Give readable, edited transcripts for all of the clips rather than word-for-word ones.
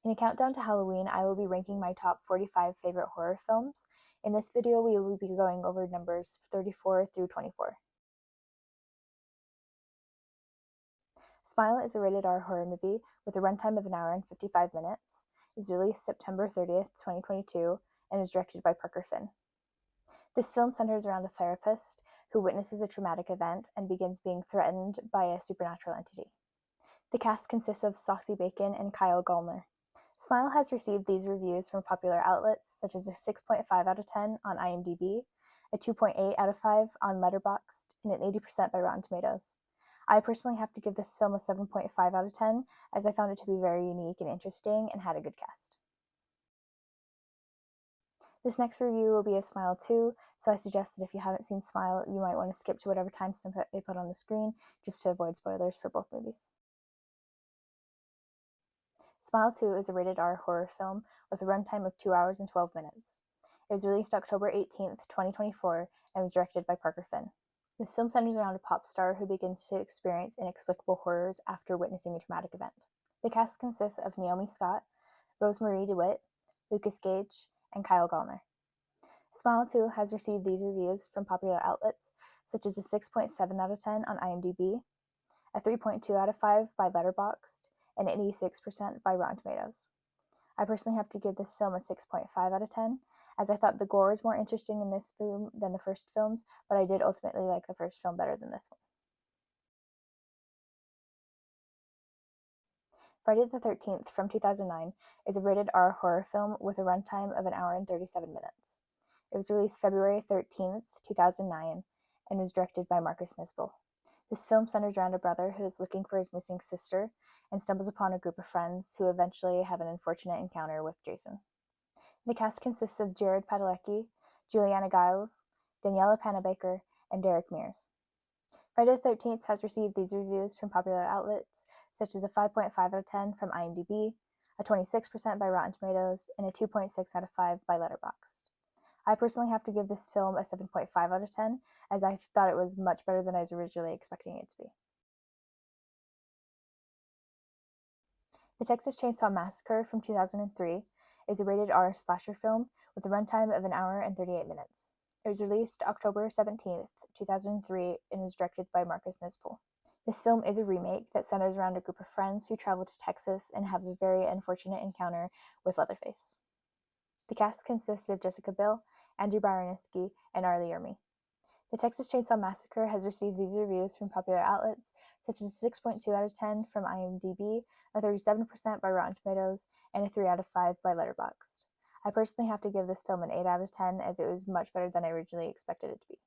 In a countdown to Halloween, I will be ranking my top 45 favorite horror films. In this video, we will be going over numbers 34 through 24. Smile is a rated R horror movie with a runtime of an hour and 55 minutes. It was released September 30th, 2022, and is directed by Parker Finn. This film centers around a therapist who witnesses a traumatic event and begins being threatened by a supernatural entity. The cast consists of Saucy Bacon and Kyle Gallner. Smile has received these reviews from popular outlets such as a 6.5 out of 10 on IMDb, a 2.8 out of 5 on Letterboxd, and an 80% by Rotten Tomatoes. I personally have to give this film a 7.5 out of 10 as I found it to be very unique and interesting and had a good cast. This next review will be of Smile 2, so I suggest that if you haven't seen Smile, you might want to skip to whatever timestamp they put on the screen just to avoid spoilers for both movies. Smile 2 is a rated R horror film with a runtime of 2 hours and 12 minutes. It was released October 18th, 2024, and was directed by Parker Finn. This film centers around a pop star who begins to experience inexplicable horrors after witnessing a traumatic event. The cast consists of Naomi Scott, Rosemarie DeWitt, Lucas Gage, and Kyle Gallner. Smile 2 has received these reviews from popular outlets such as a 6.7 out of 10 on IMDb, a 3.2 out of 5 by Letterboxd, and 86% by Rotten Tomatoes. I personally have to give this film a 6.5 out of 10, as I thought the gore was more interesting in this film than the first films, but I did ultimately like the first film better than this one. Friday the 13th from 2009 is a rated R horror film with a runtime of an hour and 37 minutes. It was released February 13th, 2009, and was directed by Marcus Nisbel. This film centers around a brother who is looking for his missing sister and stumbles upon a group of friends who eventually have an unfortunate encounter with Jason. The cast consists of Jared Padalecki, Juliana Giles, Daniela Panabaker, and Derek Mears. Friday the 13th has received these reviews from popular outlets such as a 5.5 out of 10 from IMDb, a 26% by Rotten Tomatoes, and a 2.6 out of 5 by Letterboxd. I personally have to give this film a 7.5 out of 10, as I thought it was much better than I was originally expecting it to be. The Texas Chainsaw Massacre from 2003 is a rated R slasher film with a runtime of an hour and 38 minutes. It was released October 17th, 2003, and was directed by Marcus Nisbel. This film is a remake that centers around a group of friends who travel to Texas and have a very unfortunate encounter with Leatherface. The cast consists of Jessica Biel, Andrew Bryanski, and Arlie Ermey. The Texas Chainsaw Massacre has received these reviews from popular outlets such as a 6.2 out of 10 from IMDb, a 37% by Rotten Tomatoes, and a 3 out of 5 by Letterboxd. I personally have to give this film an 8 out of 10 as it was much better than I originally expected it to be.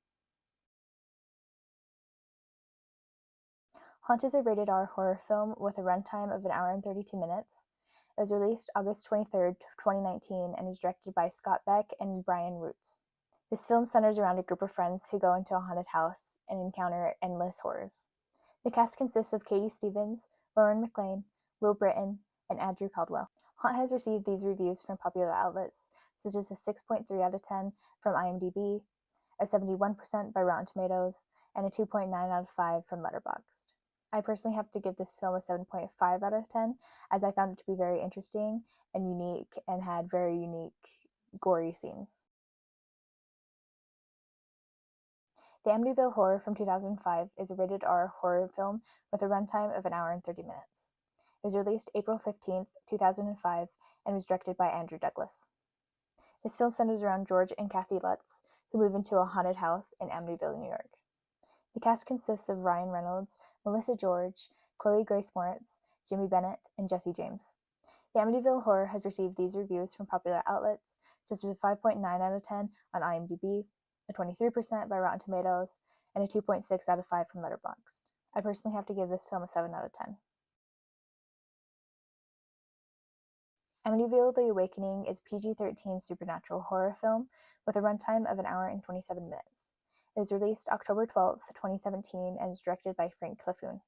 Haunt is a rated R horror film with a runtime of an hour and 32 minutes. It was released August 23rd, 2019, and was directed by Scott Beck and Brian Roots. This film centers around a group of friends who go into a haunted house and encounter endless horrors. The cast consists of Katie Stevens, Lauren McLean, Will Britton, and Andrew Caldwell. Haunt has received these reviews from popular outlets such as a 6.3 out of 10 from IMDb, a 71% by Rotten Tomatoes, and a 2.9 out of 5 from Letterboxd. I personally have to give this film a 7.5 out of 10, as I found it to be very interesting and unique and had very unique, gory scenes. The Amityville Horror from 2005 is a rated R horror film with a runtime of an hour and 30 minutes. It was released April 15th, 2005, and was directed by Andrew Douglas. This film centers around George and Kathy Lutz, who move into a haunted house in Amityville, New York. The cast consists of Ryan Reynolds, Melissa George, Chloe Grace Moritz, Jimmy Bennett, and Jesse James. The Amityville Horror has received these reviews from popular outlets such as a 5.9 out of 10 on IMDb, a 23% by Rotten Tomatoes, and a 2.6 out of 5 from Letterboxd. I personally have to give this film a 7 out of 10. Amityville The Awakening is a PG-13 supernatural horror film with a runtime of an hour and 27 minutes. It was released October 12th, 2017, and is directed by Frank Claflin.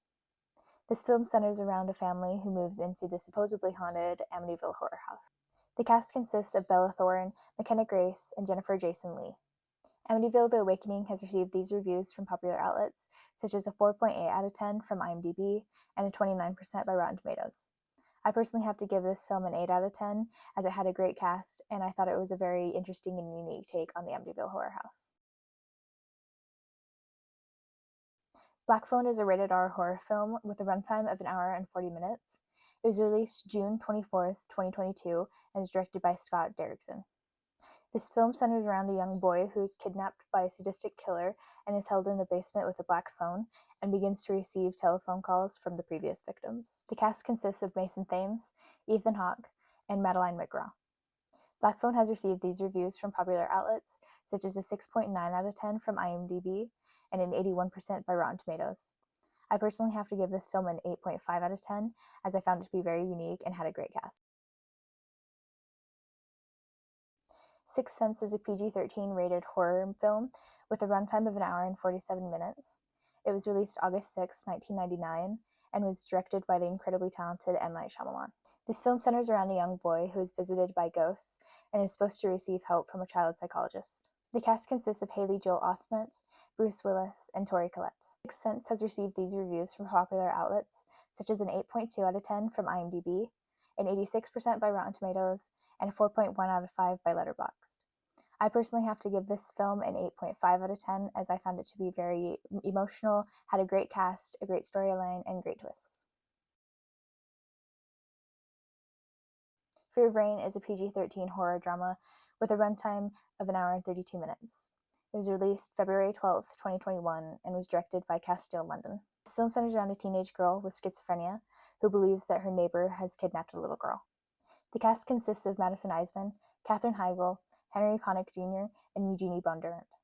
This film centers around a family who moves into the supposedly haunted Amityville Horror House. The cast consists of Bella Thorne, McKenna Grace, and Jennifer Jason Leigh. Amityville The Awakening has received these reviews from popular outlets such as a 4.8 out of 10 from IMDb and a 29% by Rotten Tomatoes. I personally have to give this film an 8 out of 10, as it had a great cast, and I thought it was a very interesting and unique take on the Amityville Horror House. Black Phone is a rated R horror film with a runtime of an hour and 40 minutes. It was released June 24th, 2022, and is directed by Scott Derrickson. This film centers around a young boy who is kidnapped by a sadistic killer and is held in a basement with a black phone and begins to receive telephone calls from the previous victims. The cast consists of Mason Thames, Ethan Hawke, and Madeline McGraw. Black Phone has received these reviews from popular outlets such as a 6.9 out of 10 from IMDb and an 81% by Rotten Tomatoes. I personally have to give this film an 8.5 out of 10, as I found it to be very unique and had a great cast. Sixth Sense is a PG-13 rated horror film with a runtime of an hour and 47 minutes. It was released August 6, 1999, and was directed by the incredibly talented M. Night Shyamalan. This film centers around a young boy who is visited by ghosts and is supposed to receive help from a child psychologist. The cast consists of Haley Joel Osment, Bruce Willis, and Tori Collette. Sixth Sense has received these reviews from popular outlets such as an 8.2 out of 10 from IMDb, an 86% by Rotten Tomatoes, and a 4.1 out of 5 by Letterboxd. I personally have to give this film an 8.5 out of 10, as I found it to be very emotional, had a great cast, a great storyline, and great twists. Fear of Rain is a PG-13 horror drama with a runtime of an hour and 32 minutes. It was released February 12, 2021, and was directed by Castile London. This film centers around a teenage girl with schizophrenia who believes that her neighbor has kidnapped a little girl. The cast consists of Madison Eisman, Katherine Heigl, Henry Connick Jr., and Eugenie Bondurant.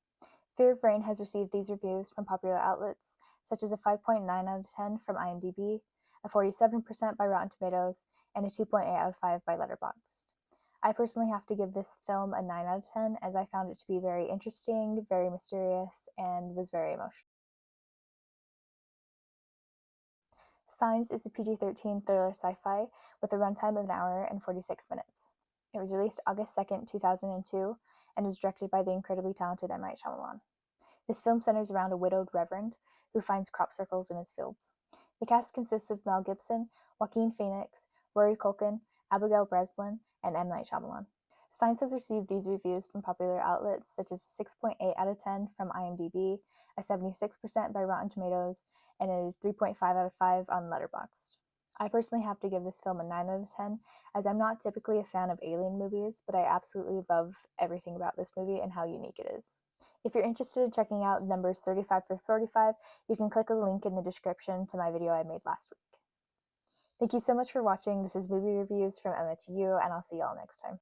Fear of Rain has received these reviews from popular outlets such as a 5.9 out of 10 from IMDb, a 47% by Rotten Tomatoes, and a 2.8 out of 5 by Letterboxd. I personally have to give this film a 9 out of 10, as I found it to be very interesting, very mysterious, and was very emotional. Signs is a PG-13 thriller sci-fi with a runtime of an hour and 46 minutes. It was released August 2nd, 2002, and is directed by the incredibly talented M. Night Shyamalan. This film centers around a widowed reverend who finds crop circles in his fields. The cast consists of Mel Gibson, Joaquin Phoenix, Rory Culkin, Abigail Breslin, and M. Night Shyamalan. Signs has received these reviews from popular outlets such as 6.8 out of 10 from IMDb, a 76% by Rotten Tomatoes, and a 3.5 out of 5 on Letterboxd. I personally have to give this film a 9 out of 10, as I'm not typically a fan of alien movies, but I absolutely love everything about this movie and how unique it is. If you're interested in checking out numbers 35 for 45, you can click a link in the description to my video I made last week. Thank you so much for watching. This is Movie Reviews from Emma to You, and I'll see y'all next time.